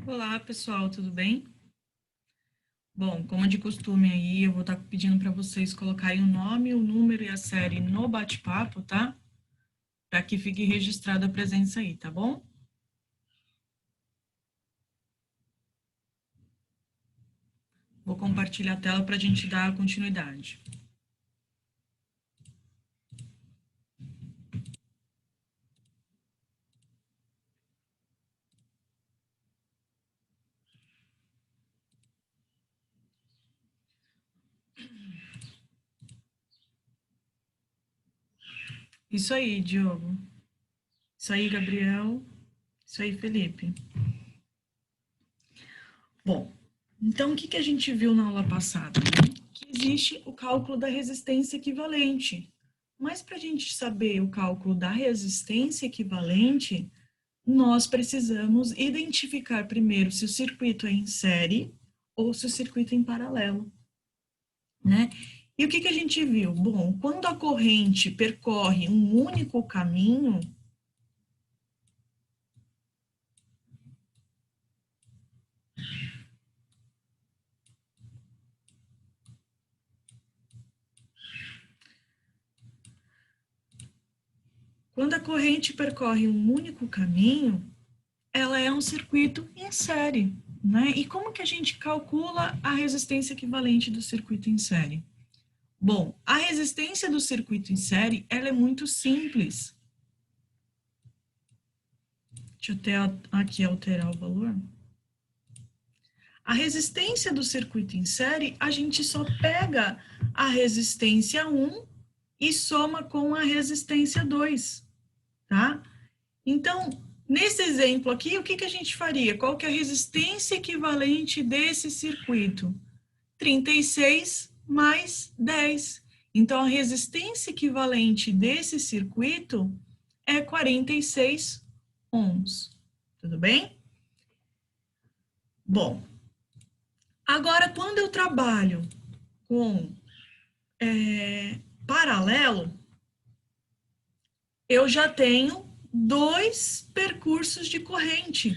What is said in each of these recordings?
Olá, pessoal, tudo bem? Bom, como é de costume aí, eu vou estar pedindo para vocês colocarem o nome, o número e a série no bate-papo, tá? Para que fique registrada a presença aí, tá bom? Vou compartilhar a tela para a gente dar continuidade. Isso aí, Diogo. Isso aí, Gabriel. Isso aí, Felipe. Bom, então o que a gente viu na aula passada? Que existe o cálculo da resistência equivalente. Mas para a gente saber o cálculo da resistência equivalente, nós precisamos identificar primeiro se o circuito é em série ou se o circuito é em paralelo, né? E o que a gente viu? Bom, quando a corrente percorre um único caminho, ela é um circuito em série, né? E como que a gente calcula a resistência equivalente do circuito em série? Bom, a resistência do circuito em série, ela é muito simples. Deixa eu aqui alterar o valor. A resistência do circuito em série, a gente só pega a resistência 1 e soma com a resistência 2, tá? Então, nesse exemplo aqui, o que a gente faria? Qual que é a resistência equivalente desse circuito? 36 mais 10. Então, a resistência equivalente desse circuito é 46 ohms. Tudo bem? Bom, agora quando eu trabalho com paralelo, eu já tenho dois percursos de corrente.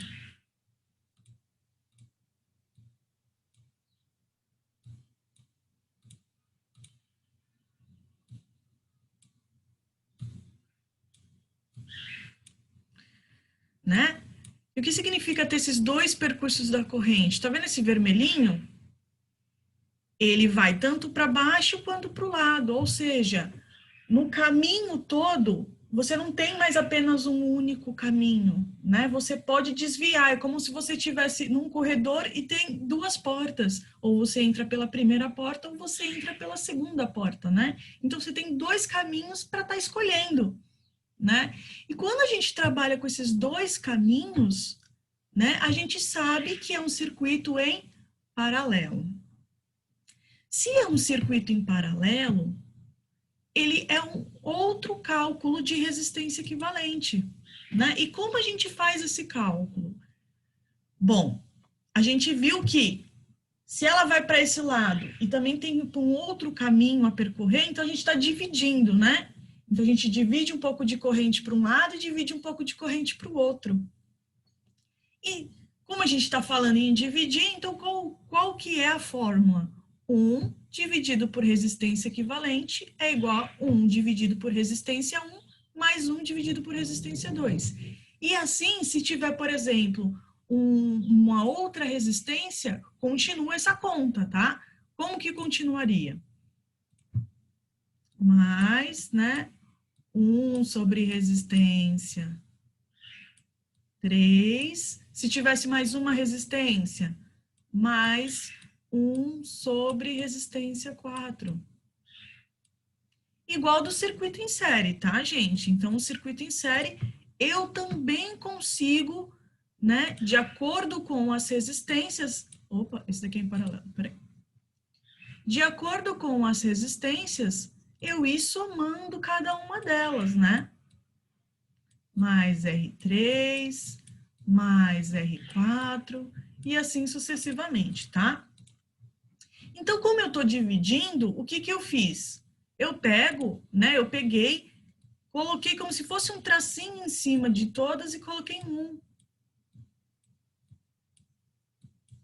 Né? E o que significa ter esses dois percursos da corrente? Tá vendo esse vermelhinho? Ele vai tanto para baixo quanto para o lado, ou seja, no caminho todo, você não tem mais apenas um único caminho, né? Você pode desviar, é como se você estivesse num corredor e tem duas portas, ou você entra pela primeira porta ou você entra pela segunda porta, né? Então você tem dois caminhos para estar escolhendo, né? E quando a gente trabalha com esses dois caminhos, né, a gente sabe que é um circuito em paralelo. Se é um circuito em paralelo, ele é um outro cálculo de resistência equivalente, né? E como a gente faz esse cálculo? Bom, a gente viu que se ela vai para esse lado e também tem um outro caminho a percorrer, então a gente está dividindo, né? Então a gente divide um pouco de corrente para um lado e divide um pouco de corrente para o outro. E como a gente está falando em dividir, então qual que é a fórmula? 1 dividido por resistência equivalente é igual a 1 dividido por resistência 1 mais 1 dividido por resistência 2. E assim, se tiver, por exemplo, uma outra resistência, continua essa conta, tá? Como que continuaria? Mais, né? 1 sobre resistência 3. Se tivesse mais uma resistência, mais 1 sobre resistência 4. Igual do circuito em série, tá, gente? Então, o circuito em série, eu também consigo, né, de acordo com as resistências... Opa, esse daqui é em paralelo, peraí. De acordo com as resistências, eu ir somando cada uma delas, né? Mais R3, mais R4, e assim sucessivamente, tá? Então, como eu estou dividindo, o que eu fiz? Eu peguei, coloquei como se fosse um tracinho em cima de todas e coloquei 1.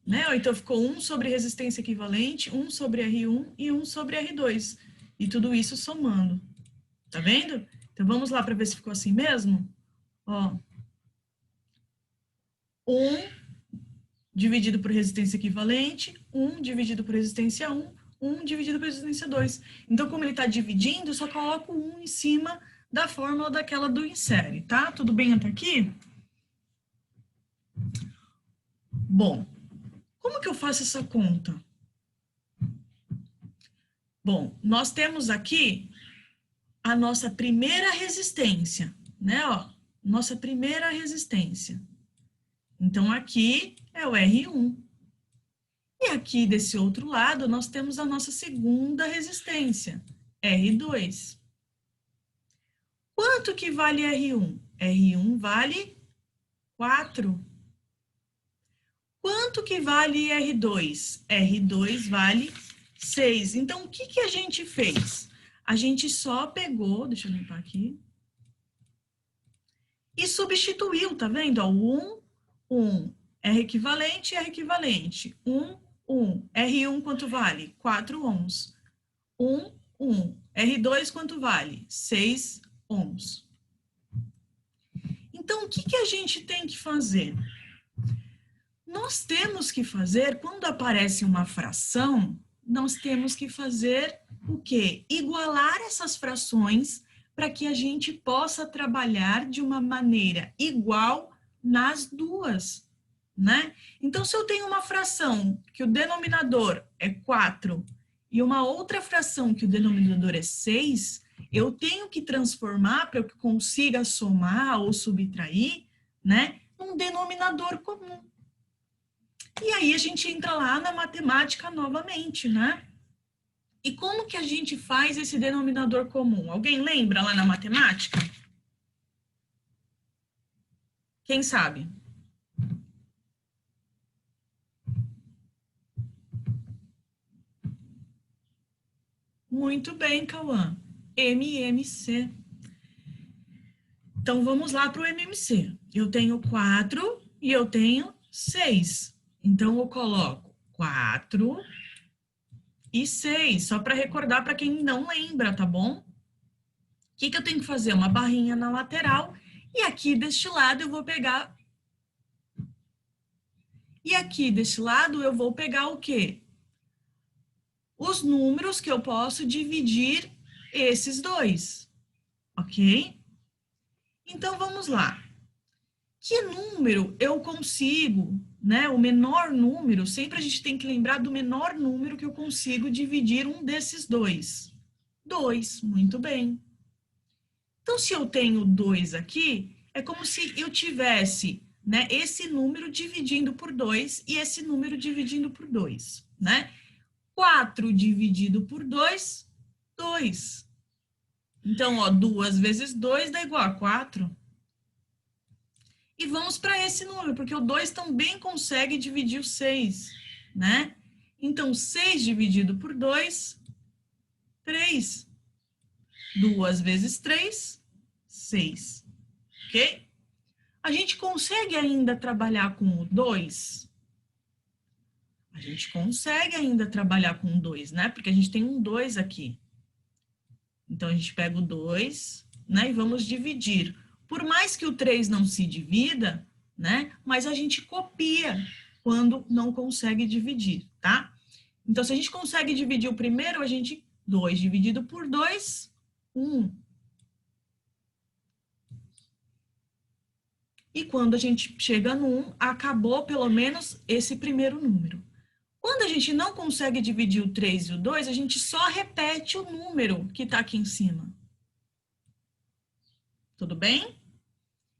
né? Ou então ficou 1 sobre resistência equivalente, 1 sobre R1 e 1 sobre R2. E tudo isso somando. Tá vendo? Então, vamos lá para ver se ficou assim mesmo? Ó. 1 dividido por resistência equivalente, 1 dividido por resistência 1, 1 dividido por resistência 2. Então, como ele está dividindo, eu só coloco 1 em cima da fórmula daquela do insere, tá? Tudo bem até aqui? Bom, como que eu faço essa conta? Bom, nós temos aqui a nossa primeira resistência, né? Ó, nossa primeira resistência. Então, aqui é o R1. E aqui, desse outro lado, nós temos a nossa segunda resistência, R2. Quanto que vale R1? R1 vale 4. Quanto que vale R2? R2 vale 6. Então, o que que a gente fez? A gente só pegou, deixa eu limpar aqui, e substituiu, tá vendo? Ó, 1, 1, R equivalente, R equivalente. 1, 1. R1 quanto vale? 4 ohms. 1, 1. R2 quanto vale? 6 ohms. Então, o que que a gente tem que fazer? Nós temos que fazer, quando aparece uma fração, nós temos que fazer o quê? Igualar essas frações para que a gente possa trabalhar de uma maneira igual nas duas, né? Então, se eu tenho uma fração que o denominador é 4 e uma outra fração que o denominador é 6, eu tenho que transformar para que eu consiga somar ou subtrair, né, num denominador comum. E aí a gente entra lá na matemática novamente, né? E como que a gente faz esse denominador comum? Alguém lembra lá na matemática? Quem sabe? Muito bem, Cauã. MMC. Então, vamos lá para o MMC. Eu tenho 4 e eu tenho 6. Então, eu coloco 4 e 6, só para recordar para quem não lembra, tá bom? O que que eu tenho que fazer? Uma barrinha na lateral e aqui deste lado eu vou pegar... E aqui deste lado eu vou pegar o quê? Os números que eu posso dividir esses dois, ok? Então, vamos lá. Que número eu consigo, né? O menor número, sempre a gente tem que lembrar do menor número que eu consigo dividir um desses dois. 2, muito bem. Então, se eu tenho 2 aqui, é como se eu tivesse, né, esse número dividindo por 2 e esse número dividindo por 2, né? 4 dividido por 2, 2. Então, ó, 2 vezes 2 dá igual a 4. E vamos para esse número, porque o 2 também consegue dividir o 6, né? Então, 6 dividido por 2, 3. 2 vezes 3, 6. Ok? A gente consegue ainda trabalhar com o 2? A gente consegue ainda trabalhar com o 2, né? Porque a gente tem um 2 aqui. Então, a gente pega o 2, né? E vamos dividir. Por mais que o 3 não se divida, né? Mas a gente copia quando não consegue dividir, tá? Então, se a gente consegue dividir o primeiro, a gente... 2 dividido por 2, 1. E quando a gente chega no 1, acabou pelo menos esse primeiro número. Quando a gente não consegue dividir o 3 e o 2, a gente só repete o número que está aqui em cima. Tudo bem?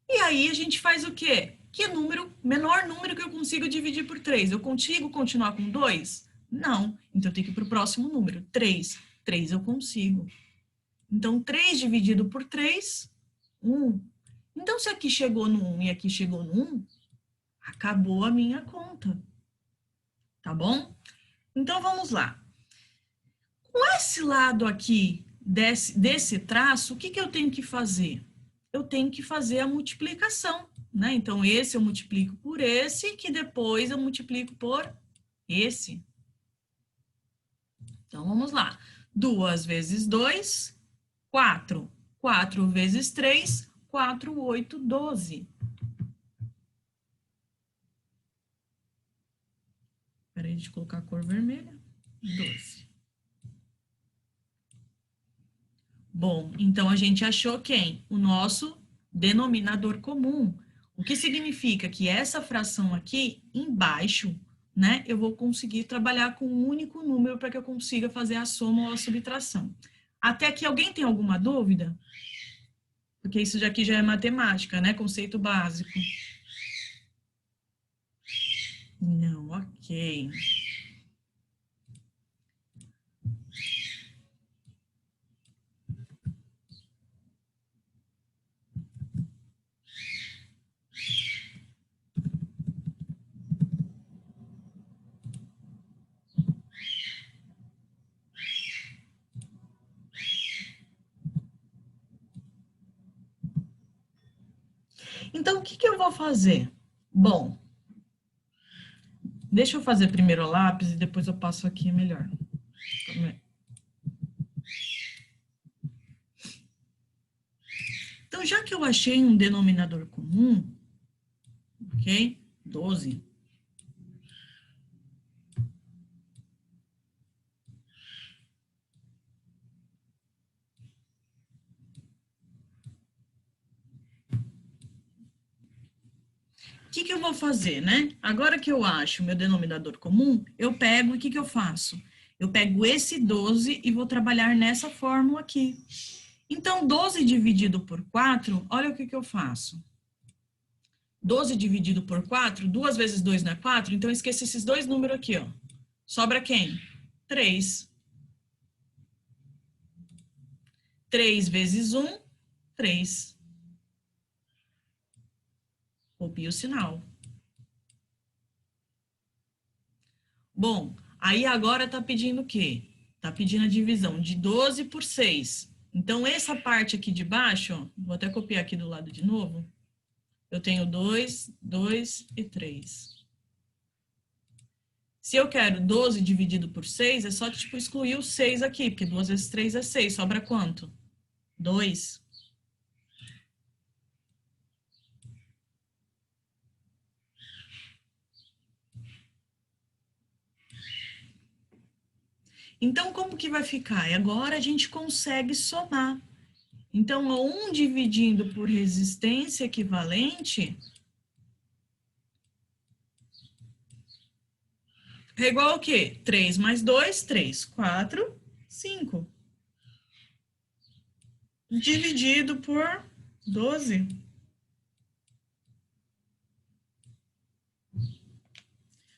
E aí a gente faz o quê? Que número, menor número que eu consigo dividir por 3? Eu consigo continuar com 2? Não. Então eu tenho que ir para o próximo número. 3. 3 eu consigo. Então 3 dividido por 3, 1. Então se aqui chegou no 1 e aqui chegou no 1, acabou a minha conta. Tá bom? Então, vamos lá. Com esse lado aqui, desse traço, o que que eu tenho que fazer? eu tenho que fazer a multiplicação, né? Então, esse eu multiplico por esse, que depois eu multiplico por esse. Então, vamos lá. 2 vezes 2, 4. 4 vezes 3, 4, 8, 12. Espera aí de colocar a cor vermelha. 12. Bom, então a gente achou quem? O nosso denominador comum. O que significa que essa fração aqui, embaixo, né, eu vou conseguir trabalhar com um único número para que eu consiga fazer a soma ou a subtração. Até aqui, alguém tem alguma dúvida? Porque isso aqui já é matemática, né? Conceito básico. Não, ok. Então, o que que eu vou fazer? Bom, deixa eu fazer primeiro o lápis e depois eu passo aqui melhor. Então, já que eu achei um denominador comum, ok? 12. O que que eu vou fazer, né? Agora que eu acho o meu denominador comum, eu pego e o que que eu faço? Eu pego esse 12 e vou trabalhar nessa fórmula aqui. Então, 12 dividido por 4, olha o que que eu faço. 12 dividido por 4, 2 vezes 2 não é 4, então eu esqueço esses dois números aqui, ó. Sobra quem? 3. 3 vezes 1, 3. Copia o sinal. Bom, aí agora tá pedindo o quê? Tá pedindo a divisão de 12 por 6. Então, essa parte aqui de baixo, ó, vou até copiar aqui do lado de novo. Eu tenho 2, 2 e 3. Se eu quero 12 dividido por 6, é só, tipo, excluir o 6 aqui, porque 2 vezes 3 é 6. Sobra quanto? 2. Então, como que vai ficar? E agora a gente consegue somar. Então, 1 dividindo por resistência equivalente é igual ao quê? 3 mais 2, 3. 4, 5. Dividido por 12.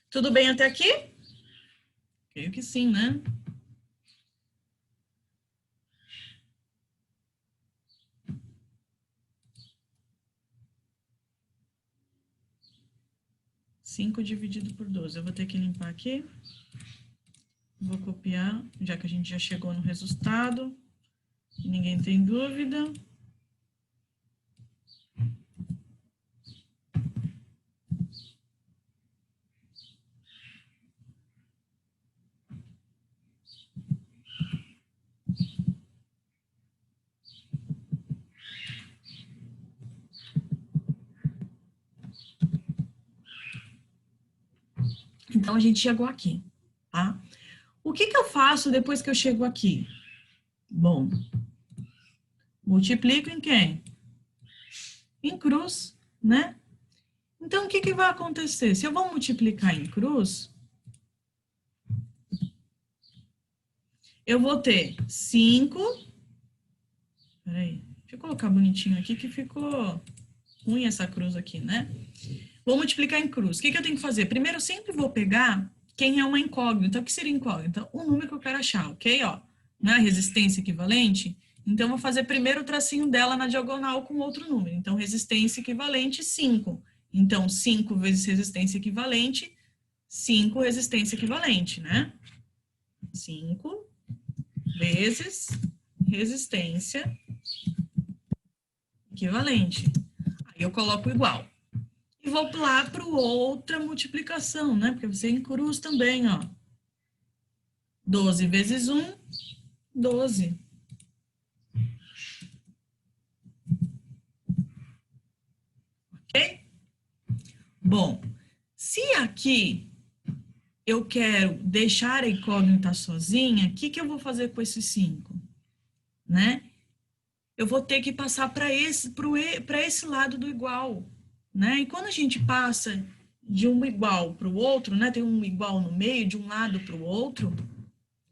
Tudo bem até aqui? Creio que sim, né? Cinco dividido por 12. Eu vou ter que limpar aqui. Vou copiar, já que a gente já chegou no resultado. Ninguém tem dúvida. Então, a gente chegou aqui, tá? O que que eu faço depois que eu chego aqui? Bom, multiplico em quem? Em cruz, né? Então, o que que vai acontecer? Se eu vou multiplicar em cruz, eu vou ter 5. Peraí, deixa eu colocar bonitinho aqui que ficou ruim essa cruz aqui, né? Vou multiplicar em cruz. O que que eu tenho que fazer? Primeiro, eu sempre vou pegar quem é uma incógnita. O que seria incógnita? O número que eu quero achar, ok? Ó, não é resistência equivalente? Então, eu vou fazer primeiro o tracinho dela na diagonal com outro número. Então, resistência equivalente, 5. Então, 5 vezes resistência equivalente, 5 resistência equivalente, né? 5 vezes resistência equivalente. Aí eu coloco igual. E vou lá para outra multiplicação, né? Porque você encruz também, ó. 12 vezes 1, 12. Ok? Bom, se aqui eu quero deixar a incógnita sozinha, o que eu vou fazer com esses 5? Né? Eu vou ter que passar para esse lado do igual. Né? E quando a gente passa de um igual para o outro, né? Tem um igual no meio, de um lado para o outro,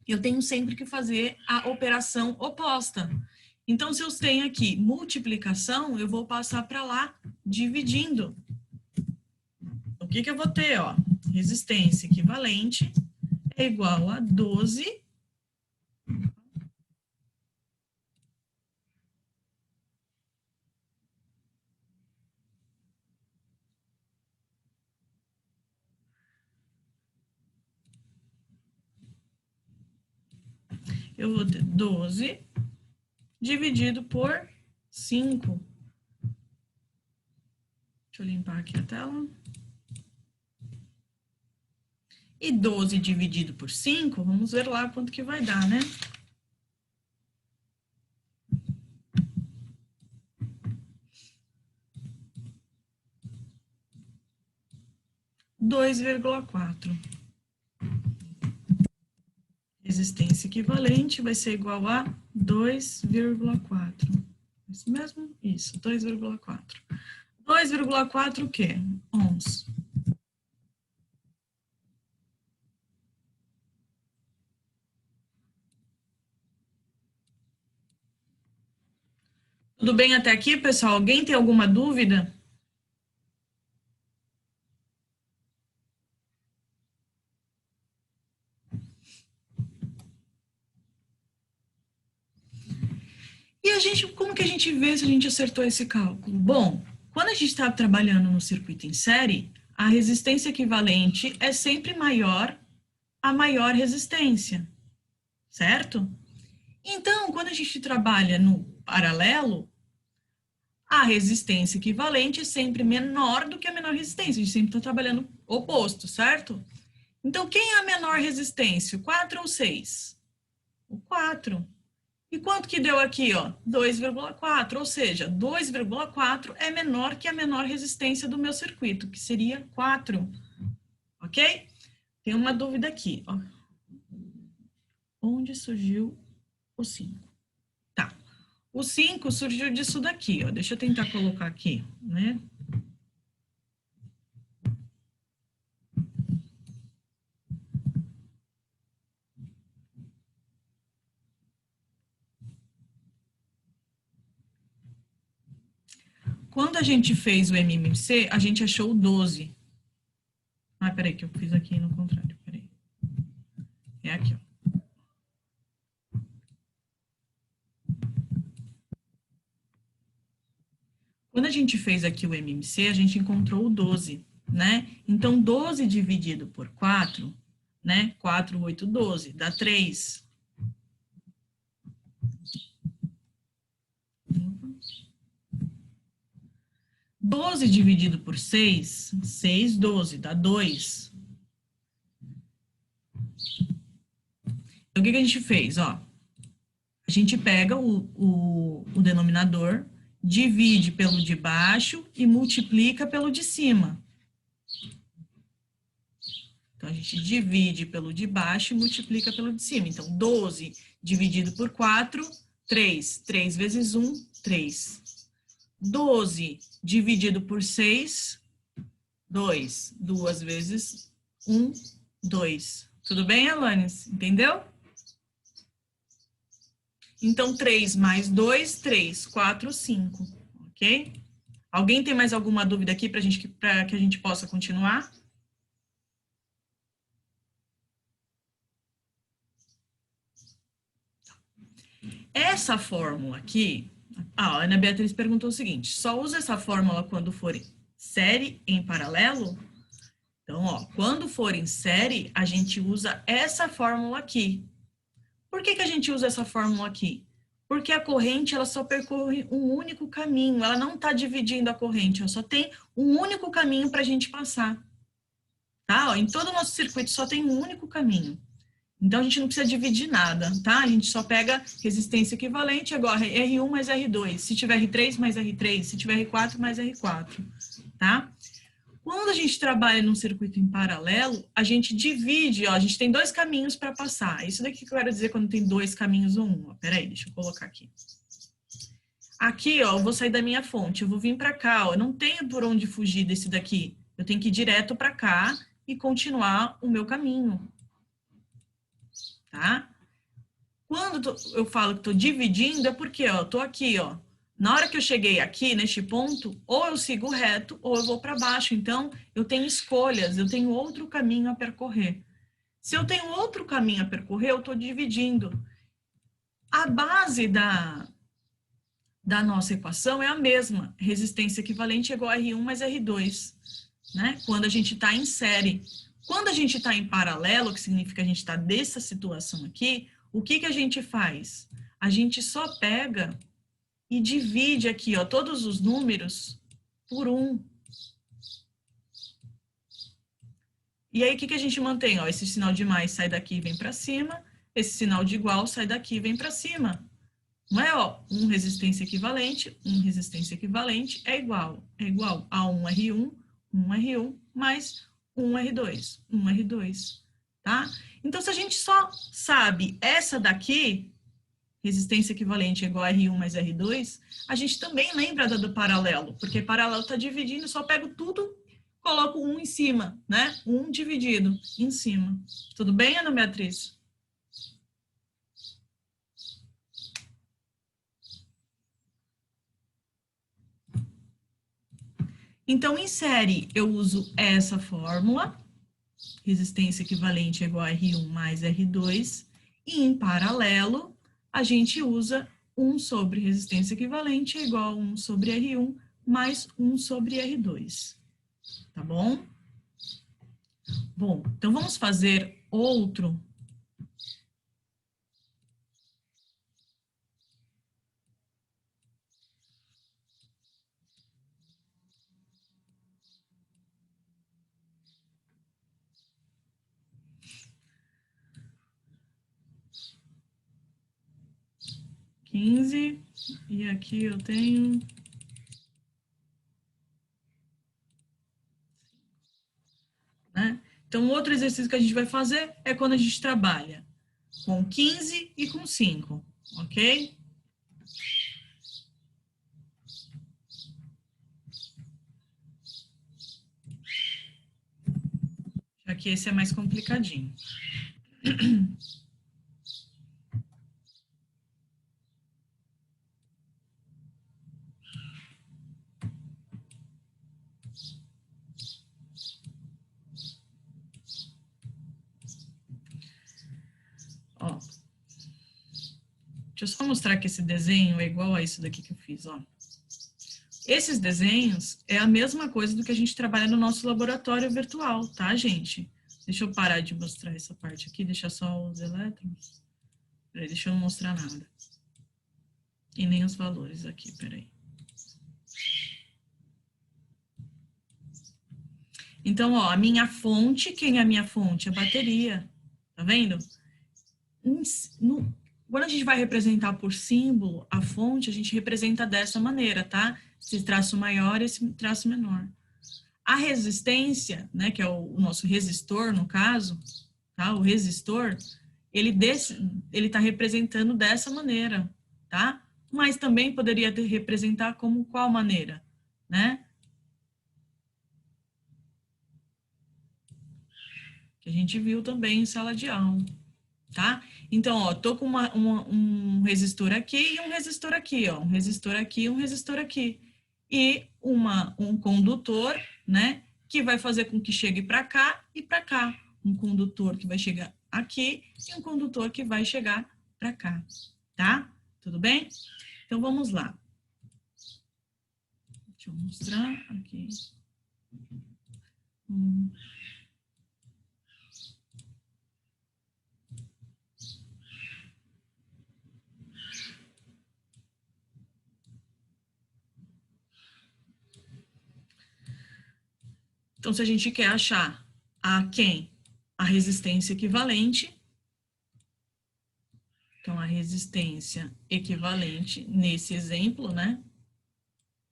eu tenho sempre que fazer a operação oposta. Então, se eu tenho aqui multiplicação, eu vou passar para lá dividindo. O que eu vou ter? Ó, resistência equivalente é igual a 12 eu vou ter 12 dividido por 5. Deixa eu limpar aqui a tela. E 12 dividido por 5, vamos ver lá quanto que vai dar, né? 2,4. Resistência equivalente vai ser igual a 2,4. Isso mesmo? Isso, 2,4. 2,4 o quê? Ohms. Tudo bem até aqui, pessoal? Alguém tem alguma dúvida? E a gente, como que a gente vê se a gente acertou esse cálculo? Bom, quando a gente está trabalhando no circuito em série, a resistência equivalente é sempre maior a maior resistência, certo? Então, quando a gente trabalha no paralelo, a resistência equivalente é sempre menor do que a menor resistência. A gente sempre está trabalhando oposto, certo? Então, quem é a menor resistência? O 4 ou 6? O 4. E quanto que deu aqui, ó? 2,4, ou seja, 2,4 é menor que a menor resistência do meu circuito, que seria 4, ok? Tem uma dúvida aqui, ó. Onde surgiu o 5? Tá. O 5 surgiu disso daqui, ó. Deixa eu tentar colocar aqui, né? Quando a gente fez o MMC, a gente achou o 12. Ah, peraí, que eu fiz aqui no contrário, peraí. É aqui, ó. Quando a gente fez aqui o MMC, a gente encontrou o 12, né? Então, 12 dividido por 4, né? 4, 8, 12, dá 3. 12 dividido por 6, 6, 12, dá 2. Então, o que a gente fez? Ó, a gente pega o denominador, divide pelo de baixo e multiplica pelo de cima. Então, a gente divide pelo de baixo e multiplica pelo de cima. Então, 12 dividido por 4, 3. 3 vezes 1, 3. 12 dividido por 6, 2. 2 vezes 1, 2. Tudo bem, Alanis? Entendeu? Então, 3 mais 2, 3. 4, 5. Ok? Alguém tem mais alguma dúvida aqui para que a gente possa continuar? Essa fórmula aqui, a Ana Beatriz perguntou o seguinte, só usa essa fórmula quando for série em paralelo? Então, ó, quando for em série, a gente usa essa fórmula aqui. Por que a gente usa essa fórmula aqui? Porque a corrente, ela só percorre um único caminho, ela não está dividindo a corrente, ela só tem um único caminho para a gente passar. Tá? Ó, em todo o nosso circuito só tem um único caminho. Então, a gente não precisa dividir nada, tá? A gente só pega resistência equivalente, agora R1 mais R2. Se tiver R3 mais R3, se tiver R4 mais R4, tá? Quando a gente trabalha num circuito em paralelo, a gente divide, ó, a gente tem dois caminhos para passar. Isso daqui que eu quero dizer quando tem dois caminhos ou um. Ó, peraí, deixa eu colocar aqui. Aqui, ó, eu vou sair da minha fonte, eu vou vir para cá, ó, eu não tenho por onde fugir desse daqui. Eu tenho que ir direto para cá e continuar o meu caminho, tá? Quando eu falo que estou dividindo, é porque, ó, eu tô aqui, ó. Na hora que eu cheguei aqui, neste ponto, ou eu sigo reto, ou eu vou para baixo. Então, eu tenho escolhas, eu tenho outro caminho a percorrer. Se eu tenho outro caminho a percorrer, eu estou dividindo. A base da nossa equação é a mesma. Resistência equivalente é igual a R1 mais R2, né? Quando a gente está em série. Quando a gente está em paralelo, que significa que a gente está nessa situação aqui, o que a gente faz? A gente só pega e divide aqui, ó, todos os números por 1. E aí, o que a gente mantém? Ó, esse sinal de mais sai daqui e vem para cima, esse sinal de igual sai daqui e vem para cima. Não é, ó, resistência equivalente é igual a 1R1 mais 1R2, tá? Então, se a gente só sabe essa daqui, resistência equivalente é igual a R1 mais R2, a gente também lembra do paralelo, porque paralelo está dividindo, só pego tudo, coloco 1 em cima, né? 1 dividido em cima. Tudo bem, Ana Beatriz? Então, em série, eu uso essa fórmula, resistência equivalente é igual a R1 mais R2, e em paralelo, a gente usa 1 sobre resistência equivalente é igual a 1 sobre R1 mais 1 sobre R2, tá bom? Bom, então vamos fazer outro. E aqui eu tenho... né? Então, outro exercício que a gente vai fazer é quando a gente trabalha com 15 e com 5, ok? Já que esse é mais complicadinho. Ó, deixa eu só mostrar que esse desenho é igual a isso daqui que eu fiz, ó. Esses desenhos é a mesma coisa do que a gente trabalha no nosso laboratório virtual, tá, gente? Deixa eu parar de mostrar essa parte aqui, deixar só os elétrons. Peraí, deixa eu não mostrar nada. E nem os valores aqui, peraí. Então, ó, a minha fonte, quem é a minha fonte? A bateria, tá vendo? Quando a gente vai representar por símbolo a fonte, a gente representa dessa maneira, tá? Esse traço maior e esse traço menor. A resistência, né, que é o nosso resistor, no caso, tá? O resistor, ele está representando dessa maneira, tá? Mas também poderia representar como qual maneira, né? Que a gente viu também em sala de aula, tá? Então, ó, tô com um resistor aqui e um resistor aqui, ó. Um resistor aqui e um resistor aqui. E um condutor, né? Que vai fazer com que chegue para cá e para cá. Um condutor que vai chegar aqui e um condutor que vai chegar para cá, tá? Tudo bem? Então, vamos lá. Deixa eu mostrar aqui. Então, se a gente quer achar a quem? A resistência equivalente. Então, a resistência equivalente nesse exemplo, né?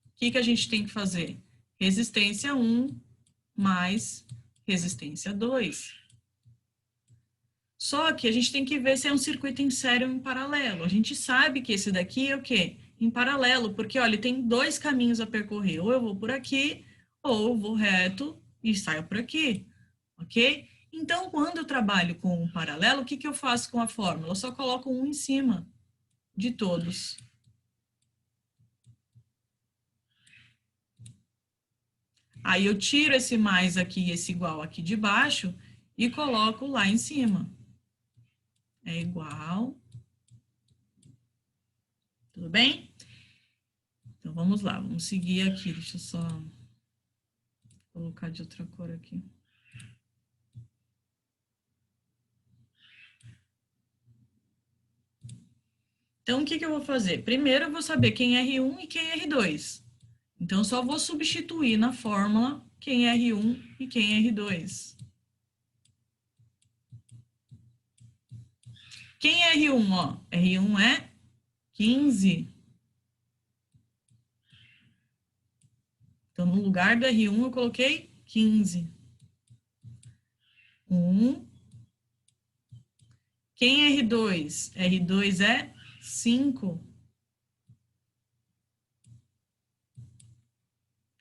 O que a gente tem que fazer? Resistência 1 mais resistência 2. Só que a gente tem que ver se é um circuito em série ou em paralelo. A gente sabe que esse daqui é o quê? Em paralelo, porque, olha, tem dois caminhos a percorrer. Ou eu vou por aqui, ou eu vou reto e saio por aqui, ok? Então, quando eu trabalho com um paralelo, o que eu faço com a fórmula? Eu só coloco um em cima de todos. Aí eu tiro esse mais aqui e esse igual aqui de baixo e coloco lá em cima. É igual. Tudo bem? Então, vamos lá. Vamos seguir aqui. Deixa eu só colocar de outra cor aqui. Então, o que eu vou fazer? Primeiro, eu vou saber quem é R1 e quem é R2. Então, eu só vou substituir na fórmula quem é R1 e quem é R2. Quem é R1? Ó, R1 é 15. Então, no lugar do R1, eu coloquei 15. 1. Quem é R2? R2 é 5.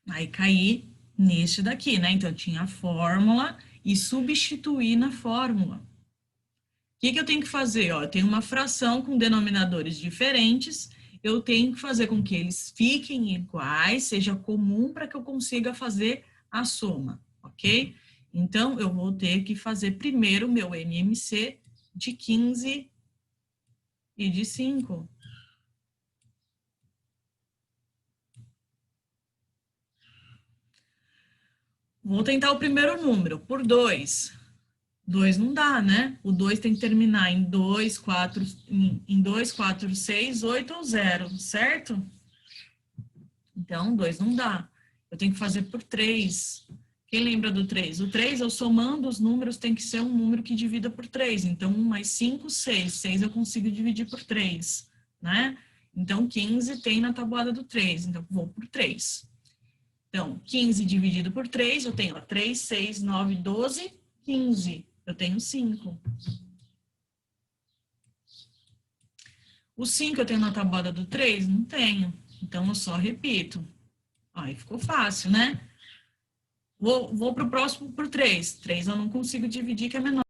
Aí, caí neste daqui, né? Então, eu tinha a fórmula e substituir na fórmula. O que eu tenho que fazer? Ó, eu tenho uma fração com denominadores diferentes, eu tenho que fazer com que eles fiquem iguais, seja comum para que eu consiga fazer a soma, ok? Então, eu vou ter que fazer primeiro o meu MMC de 15 e de 5. Vou tentar o primeiro número, por 2. 2 não dá, né? O 2 tem que terminar em 2, 4, 6, 8 ou 0, certo? Então, 2 não dá. Eu tenho que fazer por 3. Quem lembra do 3? O 3, eu somando os números, tem que ser um número que divida por 3. Então, 1 mais 5, 6. 6 eu consigo dividir por 3, né? Então, 15 tem na tabuada do 3. Então, vou por 3. Então, 15 dividido por 3, eu tenho 3, 6, 9, 12, 15. Eu tenho 5. O 5 eu tenho na tabuada do 3? Não tenho. Então, eu só repito. Aí ficou fácil, né? Vou para o próximo por 3. 3 eu não consigo dividir, que é menor.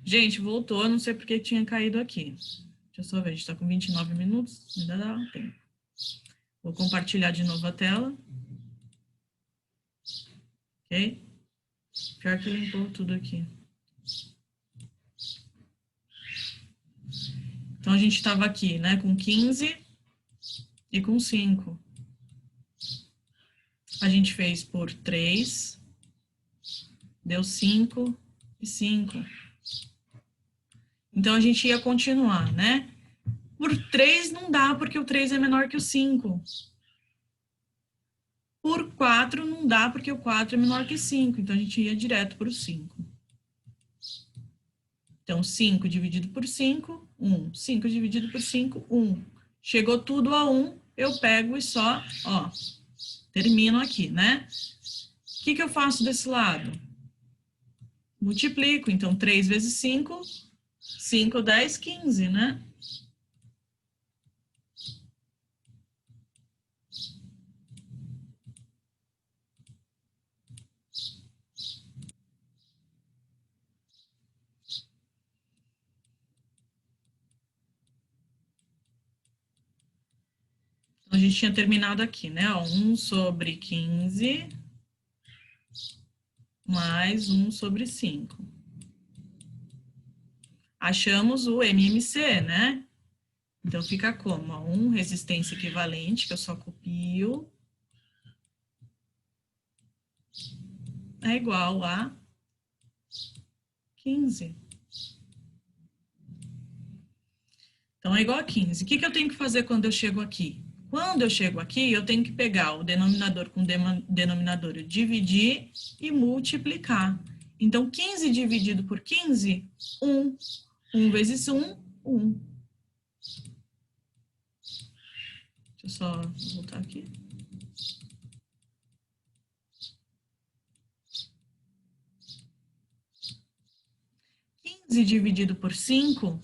Gente, voltou. Eu não sei porque tinha caído aqui. Deixa eu só ver. A gente está com 29 minutos. Ainda dá tempo. Vou compartilhar de novo a tela. Ok? Pior que limpou tudo aqui. Então, a gente estava aqui, né? Com 15 e com 5. A gente fez por 3. Deu 5 e 5. Então, a gente ia continuar, né? Por 3 não dá, porque o 3 é menor que o 5. Por 4 não dá, porque o 4 é menor que 5. Então, a gente ia direto para o 5. Então, 5 dividido por 5, 1. 5 dividido por 5, 1. Chegou tudo a 1, eu pego e só, ó, termino aqui, né? O que eu faço desse lado? Multiplico. Então, 3 vezes 5, 5, 10, 15, né? Então, a gente tinha terminado aqui, né? 1 sobre 15 mais 1 sobre 5. Achamos o MMC, né? Então, fica como? 1 resistência equivalente, que eu só copio, é igual a 15. Então, é igual a 15. O que eu tenho que fazer quando eu chego aqui? Quando eu chego aqui, eu tenho que pegar o denominador com denominador, dividir e multiplicar. Então, 15 dividido por 15, 1. 1 vezes 1, 1. Deixa eu só voltar aqui. 15 dividido por 5,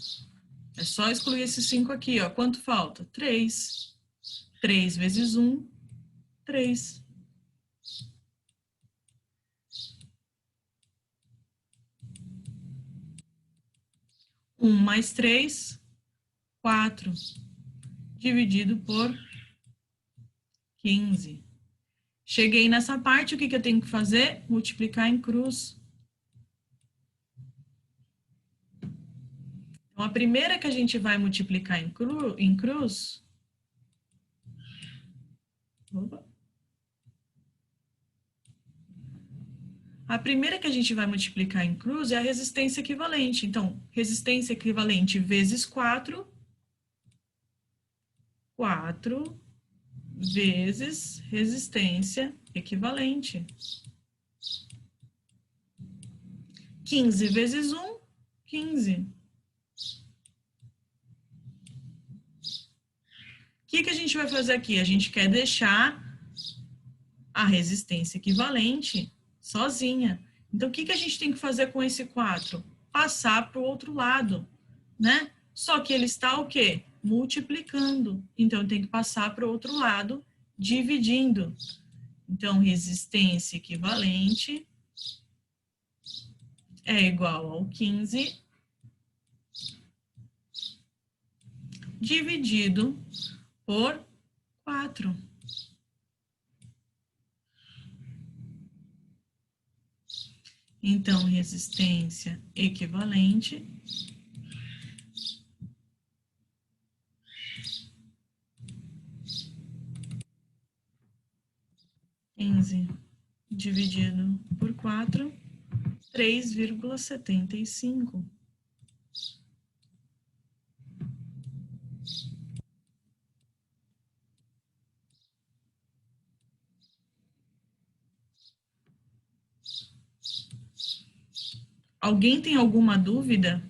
é só excluir esse 5 aqui, ó. Quanto falta? 3. 3 vezes 1, 3. Um mais 3, 4. Dividido por 15. Cheguei nessa parte, o que eu tenho que fazer? Multiplicar em cruz. Então, a primeira que a gente vai multiplicar em cruz... Opa. A primeira que a gente vai multiplicar em cruz é a resistência equivalente. Então, resistência equivalente vezes 4. 4 vezes resistência equivalente. 15 vezes 1, 15. O que a gente vai fazer aqui? A gente quer deixar a resistência equivalente sozinha. Então, o que a gente tem que fazer com esse 4? Passar para o outro lado, né? Só que ele está o quê? Multiplicando. Então, eu tenho que passar para o outro lado, dividindo. Então, resistência equivalente é igual ao 15 dividido por 4. Então, resistência equivalente dividido por 4, 3,75. Alguém tem alguma dúvida?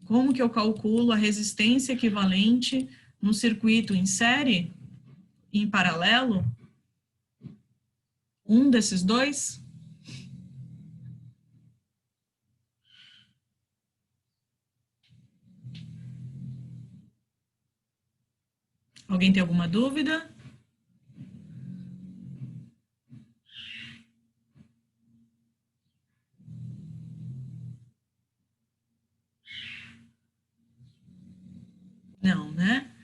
Como que eu calculo a resistência equivalente no circuito em série, em paralelo? Um desses dois? Alguém tem alguma dúvida? Não, né?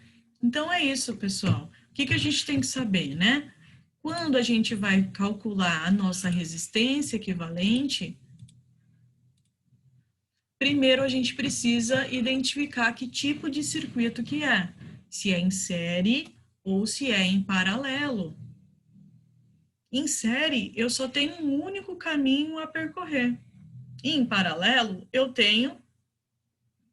Então é isso, pessoal. O que a gente tem que saber, né? Quando a gente vai calcular a nossa resistência equivalente, primeiro a gente precisa identificar que tipo de circuito que é. Se é em série ou se é em paralelo. Em série, eu só tenho um único caminho a percorrer. Em paralelo, eu tenho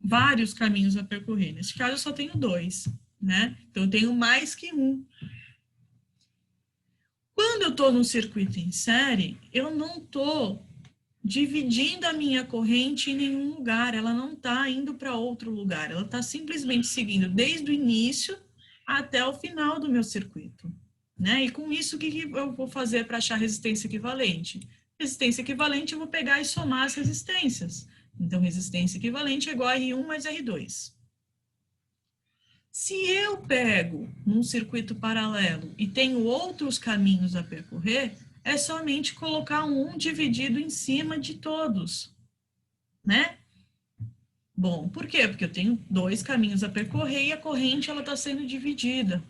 vários caminhos a percorrer. Nesse caso, eu só tenho 2, né? Então, eu tenho mais que um. Quando eu estou num circuito em série, eu não estou dividindo a minha corrente em nenhum lugar. Ela não está indo para outro lugar. Ela está simplesmente seguindo desde o início até o final do meu circuito, né? E com isso, o que eu vou fazer para achar resistência equivalente? Resistência equivalente, eu vou pegar e somar as resistências. Então, resistência equivalente é igual a R1 mais R2. Se eu pego num circuito paralelo e tenho outros caminhos a percorrer, é somente colocar um dividido em cima de todos, né? Bom, por quê? Porque eu tenho 2 caminhos a percorrer e a corrente ela está sendo dividida.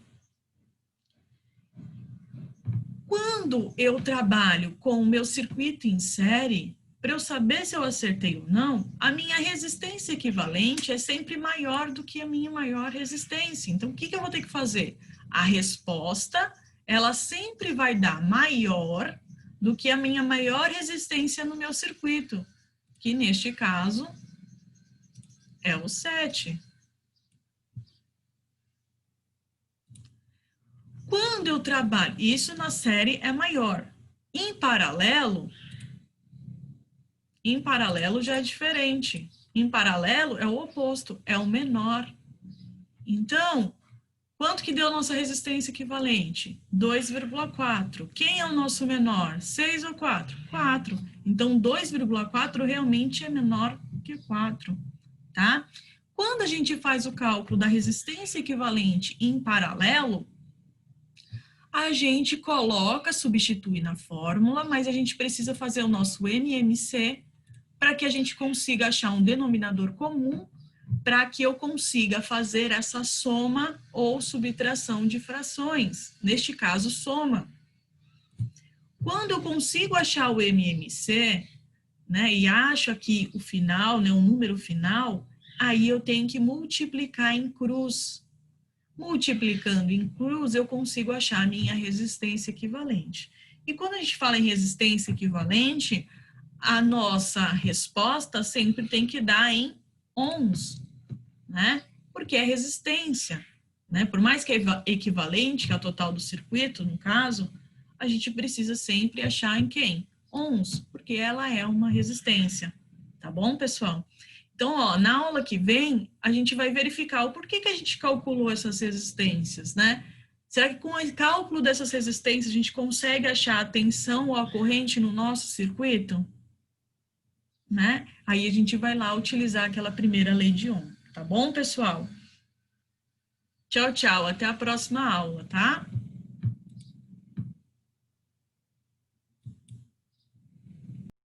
Quando eu trabalho com o meu circuito em série, para eu saber se eu acertei ou não, a minha resistência equivalente é sempre maior do que a minha maior resistência. Então, o que eu vou ter que fazer? A resposta, ela sempre vai dar maior do que a minha maior resistência no meu circuito, que neste caso é o 7. quando eu trabalho, isso na série é maior. Em paralelo já é diferente. Em paralelo é o oposto, é o menor. Então, quanto que deu nossa resistência equivalente? 2,4. Quem é o nosso menor? 6 ou 4? 4. Então, 2,4 realmente é menor que 4, tá? Quando a gente faz o cálculo da resistência equivalente em paralelo, a gente coloca, substitui na fórmula, mas a gente precisa fazer o nosso MMC para que a gente consiga achar um denominador comum para que eu consiga fazer essa soma ou subtração de frações. Neste caso, soma. Quando eu consigo achar o MMC, né, e acho aqui o final, né, o número final, aí eu tenho que multiplicar em cruz. Multiplicando em cruz, eu consigo achar a minha resistência equivalente. E quando a gente fala em resistência equivalente, a nossa resposta sempre tem que dar em ohms, né? Porque é resistência, né? Por mais que é equivalente, que é a total do circuito, no caso, a gente precisa sempre achar em quem? Ohms, porque ela é uma resistência, tá bom, pessoal? Então, ó, na aula que vem, a gente vai verificar o porquê que a gente calculou essas resistências, né? Será que com o cálculo dessas resistências a gente consegue achar a tensão ou a corrente no nosso circuito? Né? Aí a gente vai lá utilizar aquela primeira lei de Ohm, tá bom, pessoal? Tchau, tchau, até a próxima aula, tá?